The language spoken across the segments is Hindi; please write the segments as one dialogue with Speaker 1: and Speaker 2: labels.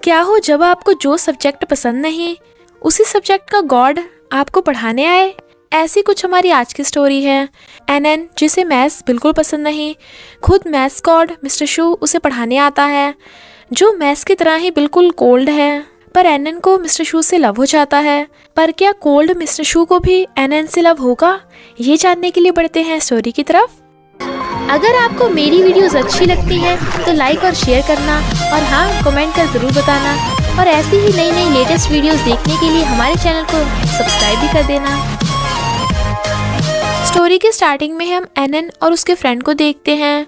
Speaker 1: क्या हो जब आपको जो सब्जेक्ट पसंद नहीं उसी सब्जेक्ट का गॉड आपको पढ़ाने आए। ऐसी कुछ हमारी आज की स्टोरी है। एनएन जिसे मैथ्स बिल्कुल पसंद नहीं, खुद मैथ्स गॉड मिस्टर शू उसे पढ़ाने आता है, जो मैथ्स की तरह ही बिल्कुल कोल्ड है। पर एनएन को मिस्टर शू से लव हो जाता है। पर क्या कोल्ड मिस्टर शू को भी एनएन से लव होगा, ये जानने के लिए बढ़ते हैं स्टोरी की तरफ। अगर आपको मेरी वीडियोस अच्छी लगती है तो लाइक और शेयर करना, और हाँ, कमेंट कर ज़रूर बताना। और ऐसी ही नई नई लेटेस्ट वीडियोस देखने के लिए हमारे चैनल को सब्सक्राइब भी कर देना। स्टोरी के स्टार्टिंग में हम एनएन और उसके फ्रेंड को देखते हैं,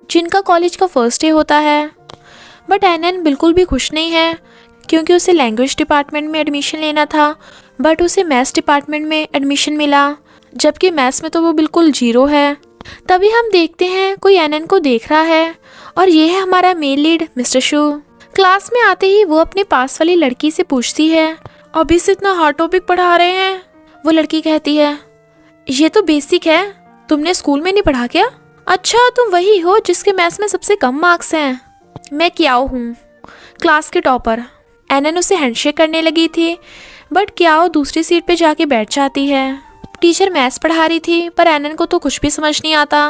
Speaker 1: जिनका कॉलेज का फर्स्ट डे होता है। बट एनएन बिल्कुल भी खुश नहीं है, क्योंकि उसे लैंग्वेज डिपार्टमेंट में एडमिशन लेना था, बट उसे मैथ्स डिपार्टमेंट में एडमिशन मिला, जबकि मैथ्स में तो वो बिल्कुल 0 है। तभी हम देखते हैं कोई एनएन को देख रहा है, और ये है हमारा मेन लीड मिस्टर शू। क्लास में आते ही वो अपने पास वाली लड़की से पूछती है, अभी से इतना हार्ड टॉपिक पढ़ा रहे हैं? वो लड़की कहती है, ये तो बेसिक है, तुमने स्कूल में नहीं पढ़ा क्या? अच्छा, तुम वही हो जिसके मैथ्स में सबसे कम मार्क्स हैं। मैं क्याओ हूँ, क्लास के टॉपर। एनएन उसे हैंडशेक करने लगी थी, बट क्याओ दूसरी सीट पे जाके बैठ जाती है। टीचर मैथ्स पढ़ा रही थी, पर एनएन को तो कुछ भी समझ नहीं आता।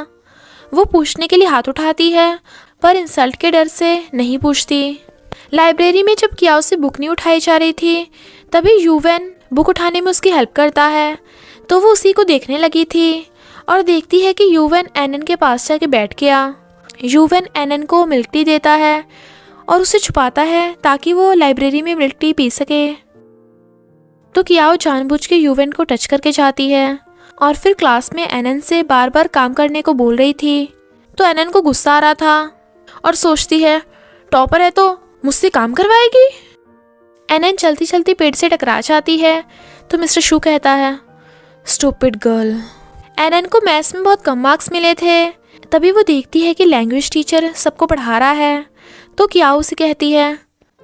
Speaker 1: वो पूछने के लिए हाथ उठाती है, पर इंसल्ट के डर से नहीं पूछती। लाइब्रेरी में जब क्याओ से बुक नहीं उठाई जा रही थी, तभी यूवेन बुक उठाने में उसकी हेल्प करता है, तो वो उसी को देखने लगी थी और देखती है कि यूवेन एनएन के पास जाके बैठ गया। यूवेन एनएन को मिल्क टी देता है और उसे छुपाता है ताकि वो लाइब्रेरी में मिल्क टी पी सके। तो क्याओ जानबूझ के यूवेन को टच करके जाती है, और फिर क्लास में एनएन से बार बार काम करने को बोल रही थी। तो एनएन को गुस्सा आ रहा था और सोचती है, टॉपर है तो मुझसे काम करवाएगी। एनएन चलती चलती पेड़ से टकरा जाती है, तो मिस्टर शू कहता है, स्टूपिड गर्ल। एनएन को मैथ्स में बहुत कम मार्क्स मिले थे। तभी वो देखती है कि लैंग्वेज टीचर सबको पढ़ा रहा है, तो क्याओ उसे कहती है,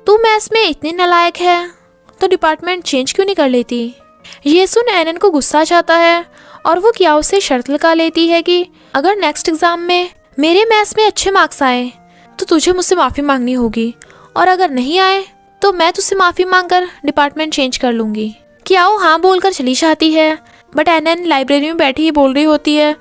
Speaker 1: तू मैथ्स में इतनी नालायक है तो डिपार्टमेंट चेंज क्यों नहीं कर लेती? ये सुन एनएन को गुस्सा आ जाता है, और वो क्याओ से शर्त लगा लेती है कि अगर नेक्स्ट एग्जाम में मेरे मैथ्स में अच्छे मार्क्स आए तो तुझे मुझसे माफ़ी मांगनी होगी, और अगर नहीं आए तो मैं तुझसे माफ़ी मांगकर डिपार्टमेंट चेंज कर लूँगी। क्याओ हाँ बोलकर चली जाती है, बट एनएन लाइब्रेरी में बैठी ही बोल रही होती है,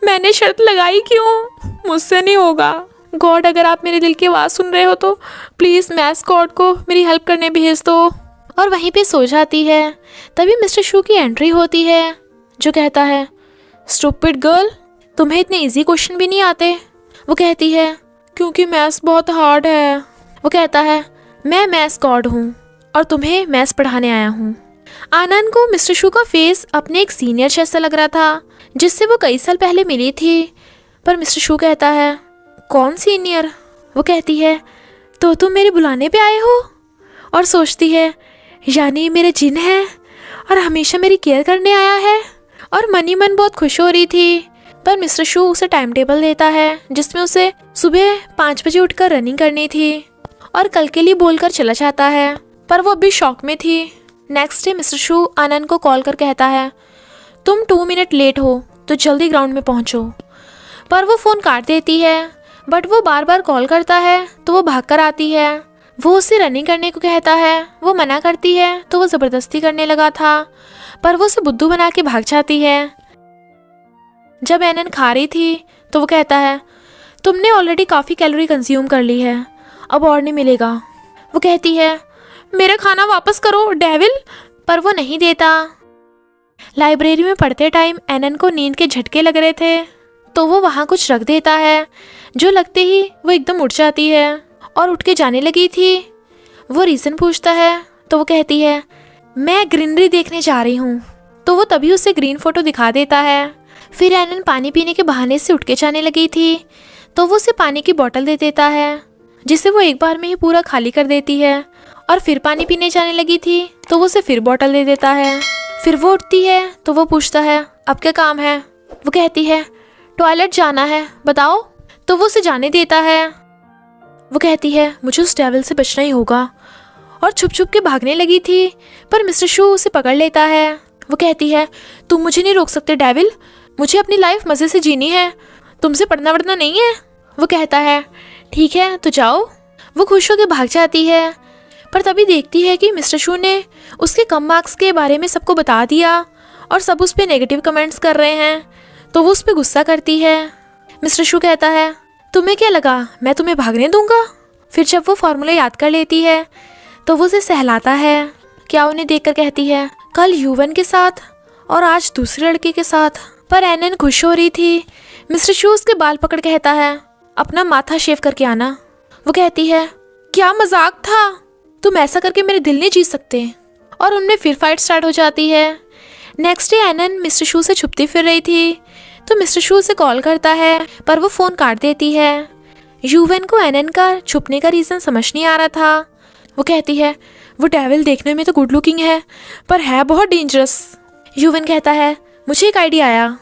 Speaker 1: मैंने शर्त लगाई क्यों? मुझसे नहीं होगा। गॉड, अगर आप मेरे दिल की आवाज़ सुन रहे हो तो प्लीज़ मैथ्स गॉड को मेरी हेल्प करने भेज दो। और वहीं पे सो जाती है। तभी मिस्टर शू की एंट्री होती है, जो कहता है, स्टूपिड गर्ल, तुम्हें इतने इजी क्वेश्चन भी नहीं आते? वो कहती है, क्योंकि मैथ्स बहुत हार्ड है। वो कहता है, मैं मैथ्स गॉड हूँ और तुम्हें मैथ्स पढ़ाने आया हूँ। आनंद को मिस्टर शू का फेस अपने एक सीनियर जैसा लग रहा था, जिससे वो कई साल पहले मिली थी। पर मिस्टर शू कहता है, कौन सीनियर? वो कहती है, तो तुम मेरे बुलाने पे आए हो? और सोचती है, यानी मेरे जिन है और हमेशा मेरी केयर करने आया है। और मन ही मन बहुत खुश हो रही थी। पर मिस्टर शू उसे टाइम टेबल देता है, जिसमें उसे सुबह 5 बजे उठकर रनिंग करनी थी, और कल के लिए बोलकर चला जाता है। पर वो अभी शॉक में थी। नेक्स्ट डे मिस्टर शू आनंद को कॉल कर कहता है, तुम 2 मिनट लेट हो तो जल्दी ग्राउंड में पहुंचो। पर वो फ़ोन काट देती है, बट वो बार बार कॉल करता है तो वो भागकर आती है। वो उसे रनिंग करने को कहता है, वो मना करती है तो वो ज़बरदस्ती करने लगा था, पर वो उसे बुद्धू बना के भाग जाती है। जब एनएन खा रही थी तो वो कहता है, तुमने ऑलरेडी काफ़ी कैलोरी कंज्यूम कर ली है, अब और नहीं मिलेगा। वो कहती है, मेरा खाना वापस करो डेविल। पर वो नहीं देता। लाइब्रेरी में पढ़ते टाइम एनएन को नींद के झटके लग रहे थे, तो वो वहाँ कुछ रख देता है, जो लगते ही वो एकदम उठ जाती है और उठ के जाने लगी थी। वो रीज़न पूछता है तो वो कहती है, मैं ग्रीनरी देखने जा रही हूँ। तो वो तभी उसे ग्रीन फोटो दिखा देता है। फिर एनएन पानी पीने के बहाने से उठ के जाने लगी थी, तो वो उसे पानी की बोतल दे देता है, जिसे वो एक बार में ही पूरा खाली कर देती है। और फिर पानी पीने जाने लगी थी, तो वो उसे फिर बोतल दे देता है। फिर वो उठती है तो वो पूछता है, अब क्या काम है? वो कहती है, टॉयलेट जाना है, बताओ। तो वो उसे जाने देता है। वो कहती है, मुझे उस डेविल से बचना ही होगा, और छुप छुप के भागने लगी थी, पर मिस्टर शू उसे पकड़ लेता है। वो कहती है, तुम मुझे नहीं रोक सकते डेविल, मुझे अपनी लाइफ मज़े से जीनी है, तुमसे पढ़ना वढ़ना नहीं है। वो कहता है, ठीक है तो जाओ। वो खुश होकर भाग जाती है। पर तभी देखती है कि मिस्टर शू ने उसके कम मार्क्स के बारे में सबको बता दिया और सब उस पर नेगेटिव कमेंट्स कर रहे हैं, तो वो उस पर गुस्सा करती है। मिस्टर शू कहता है, तुम्हें क्या लगा मैं तुम्हें भागने दूंगा? फिर जब वो फार्मूला याद कर लेती है तो वो उसे सहलाता है। क्या उन्हें देखकर कहती है, कल यूवन के साथ और आज दूसरे लड़के के साथ। पर एनन खुश हो रही थी। मिस्टर शू उसके बाल पकड़ कहता है, अपना माथा शेव करके आना। वो कहती है, क्या मजाक था, तुम ऐसा करके मेरे दिल नहीं जीत सकते। और उनमें फिर फाइट स्टार्ट हो जाती है। नेक्स्ट डे एनन मिस्टर शू से छुपती फिर रही थी तो मिस्टर शू उसे कॉल करता है, पर वो फ़ोन काट देती है। यूवन को एनन का छुपने का रीज़न समझ नहीं आ रहा था। वो कहती है, वो डेविल देखने में तो गुड लुकिंग है पर है बहुत डेंजरस। यूवन कहता है, मुझे एक आइडिया आया,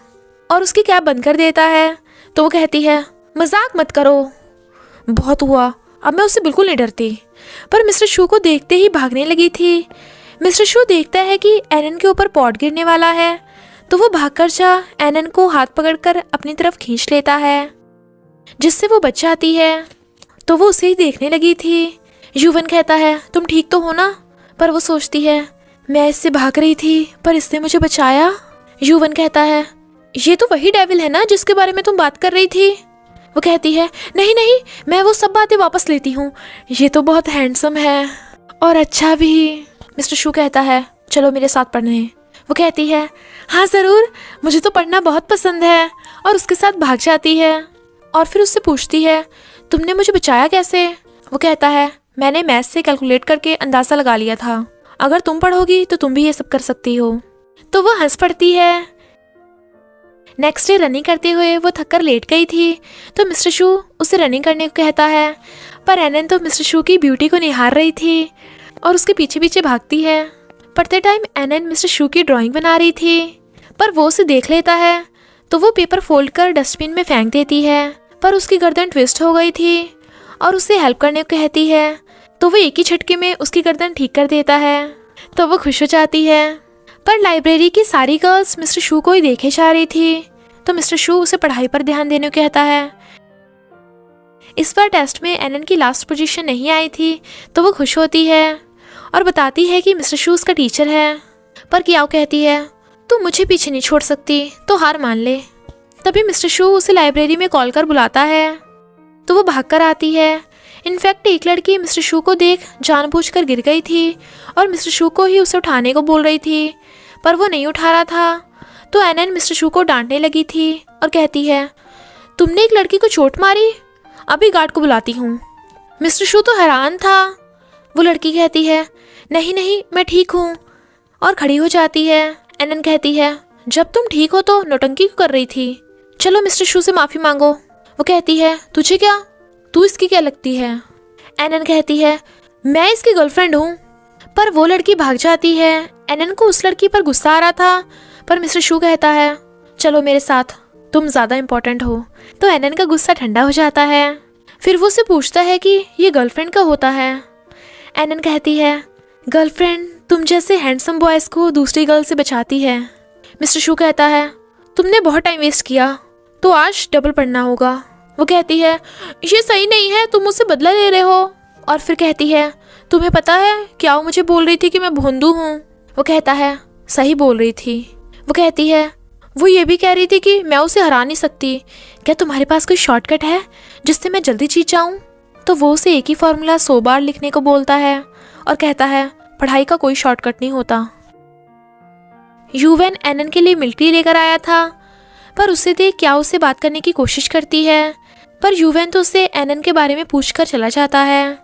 Speaker 1: और उसकी कैब बंद कर देता है। तो वो कहती है, मजाक मत करो, बहुत हुआ, अब मैं उससे बिल्कुल नहीं डरती। पर मिस्टर शू को देखते ही भागने लगी थी। मिस्टर शू देखता है कि एनन के ऊपर पॉट गिरने वाला है, तो वो भागकर जा एनन को हाथ पकड़कर अपनी तरफ खींच लेता है, जिससे वो बच जाती है। तो वो उसे ही देखने लगी थी। यूवन कहता है, तुम ठीक तो हो ना? पर वो सोचती है, मैं इससे भाग रही थी पर इसने मुझे बचाया। यूवन कहता है, ये तो वही डेविल है ना जिसके बारे में तुम बात कर रही थी? वो कहती है, नहीं नहीं, मैं वो सब बातें वापस लेती हूँ, ये तो बहुत हैंडसम है और अच्छा भी। मिस्टर शू कहता है, चलो मेरे साथ पढ़ने। वो कहती है, हाँ ज़रूर, मुझे तो पढ़ना बहुत पसंद है। और उसके साथ भाग जाती है और फिर उससे पूछती है, तुमने मुझे बचाया कैसे? वो कहता है, मैंने मैथ से कैलकुलेट करके अंदाज़ा लगा लिया था, अगर तुम पढ़ोगी तो तुम भी ये सब कर सकती हो। तो वो हंस पड़ती है। नेक्स्ट डे रनिंग करते हुए वो थक कर लेट गई थी, तो मिस्टर शू उसे रनिंग करने को कहता है। पर एनन तो मिस्टर शू की ब्यूटी को निहार रही थी और उसके पीछे पीछे भागती है। पढ़ते टाइम एनन मिस्टर शू की ड्राइंग बना रही थी, पर वो उसे देख लेता है तो वो पेपर फोल्ड कर डस्टबिन में फेंक देती है। पर उसकी गर्दन ट्विस्ट हो गई थी और उसे हेल्प करने को कहती है, तो वो एक ही झटके में उसकी गर्दन ठीक कर देता है। तो वो खुश हो जाती है। पर लाइब्रेरी की सारी गर्ल्स मिस्टर शू को ही देखे जा रही थी, तो मिस्टर शू उसे पढ़ाई पर ध्यान देने को कहता है। इस बार टेस्ट में एनन की लास्ट पोजीशन नहीं आई थी, तो वो खुश होती है और बताती है कि मिस्टर शू उसका टीचर है। पर कियाओ कहती है, तू मुझे पीछे नहीं छोड़ सकती, तो हार मान ले। तभी मिस्टर शू उसे लाइब्रेरी में कॉल कर बुलाता है, तो वो भागकर आती है। इनफैक्ट एक लड़की मिस्टर शू को देख जानबूझकर गिर गई थी और मिस्टर शू को ही उसे उठाने को बोल रही थी, पर वो नहीं उठा रहा था। तो एनन मिस्टर शू को डांटने लगी थी और कहती है, तुमने एक लड़की को चोट मारी, अभी गार्ड को बुलाती हूँ। मिस्टर शू तो हैरान था। वो लड़की कहती है, नहीं नहीं, मैं ठीक हूँ, और खड़ी हो जाती है। एनन कहती है, जब तुम ठीक हो तो नौटंकी क्यों कर रही थी? चलो मिस्टर शू से माफ़ी मांगो। वो कहती है, तुझे क्या, तू इसकी क्या लगती है? एनन कहती है, मैं इसकी गर्लफ्रेंड हूँ। पर वो लड़की भाग जाती है। एनन को उस लड़की पर गुस्सा आ रहा था, पर मिस्टर शू कहता है, चलो मेरे साथ, तुम ज़्यादा इम्पोर्टेंट हो। तो एनन का गुस्सा ठंडा हो जाता है। फिर वो उससे पूछता है कि ये गर्लफ्रेंड का होता है। एनन कहती है, गर्लफ्रेंड तुम जैसे हैंडसम बॉयज़ को दूसरी गर्ल से बचाती है। मिस्टर शू कहता है, तुमने बहुत टाइम वेस्ट किया, तो आज डबल पढ़ना होगा। वो कहती है, ये सही नहीं है, तुम मुझसे बदला ले रहे हो। और फिर कहती है, तुम्हें पता है क्या वो मुझे बोल रही थी कि मैं भोंदू हूँ? वो कहता है, सही बोल रही थी। वो कहती है, वो ये भी कह रही थी कि मैं उसे हरा नहीं सकती, क्या तुम्हारे पास कोई शॉर्टकट है जिससे मैं जल्दी जीत जाऊँ? तो वो उसे एक ही फार्मूला 100 बार लिखने को बोलता है और कहता है, पढ़ाई का कोई शॉर्टकट नहीं होता। यूवन एनन के लिए मिलिट्री लेकर आया था, पर उसे देख क्या उससे बात करने की कोशिश करती है, पर यूवन तो उसे एनन के बारे में पूछकर चला जाता है।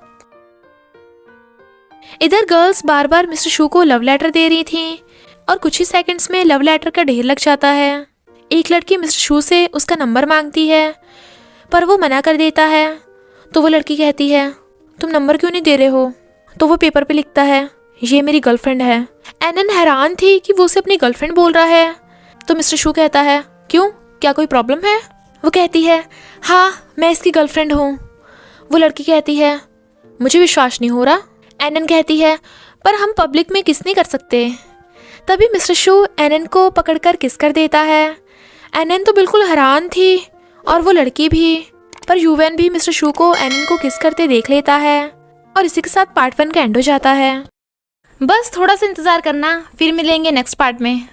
Speaker 1: इधर गर्ल्स बार बार मिस्टर शू को लव लेटर दे रही थीं और कुछ ही सेकंड्स में लव लेटर का ढेर लग जाता है। एक लड़की मिस्टर शू से उसका नंबर मांगती है, पर वो मना कर देता है। तो वो लड़की कहती है, तुम नंबर क्यों नहीं दे रहे हो? तो वो पेपर पे लिखता है, ये मेरी गर्लफ्रेंड है। एनन हैरान थी कि वो उसे अपनी गर्लफ्रेंड बोल रहा है। तो मिस्टर शू कहता है, क्यों, क्या कोई प्रॉब्लम है? वो कहती है, हाँ मैं इसकी गर्लफ्रेंड हूँ। वो लड़की कहती है, मुझे विश्वास नहीं हो रहा। एनन कहती है, पर हम पब्लिक में किस नहीं कर सकते। तभी मिस्टर शू एनन को पकड़कर किस कर देता है। एनन तो बिल्कुल हैरान थी और वो लड़की भी, पर यूवन भी मिस्टर शू को एनन को किस करते देख लेता है। और इसी के साथ पार्ट 1 का एंड हो जाता है।
Speaker 2: बस थोड़ा सा इंतज़ार करना, फिर मिलेंगे नेक्स्ट पार्ट में।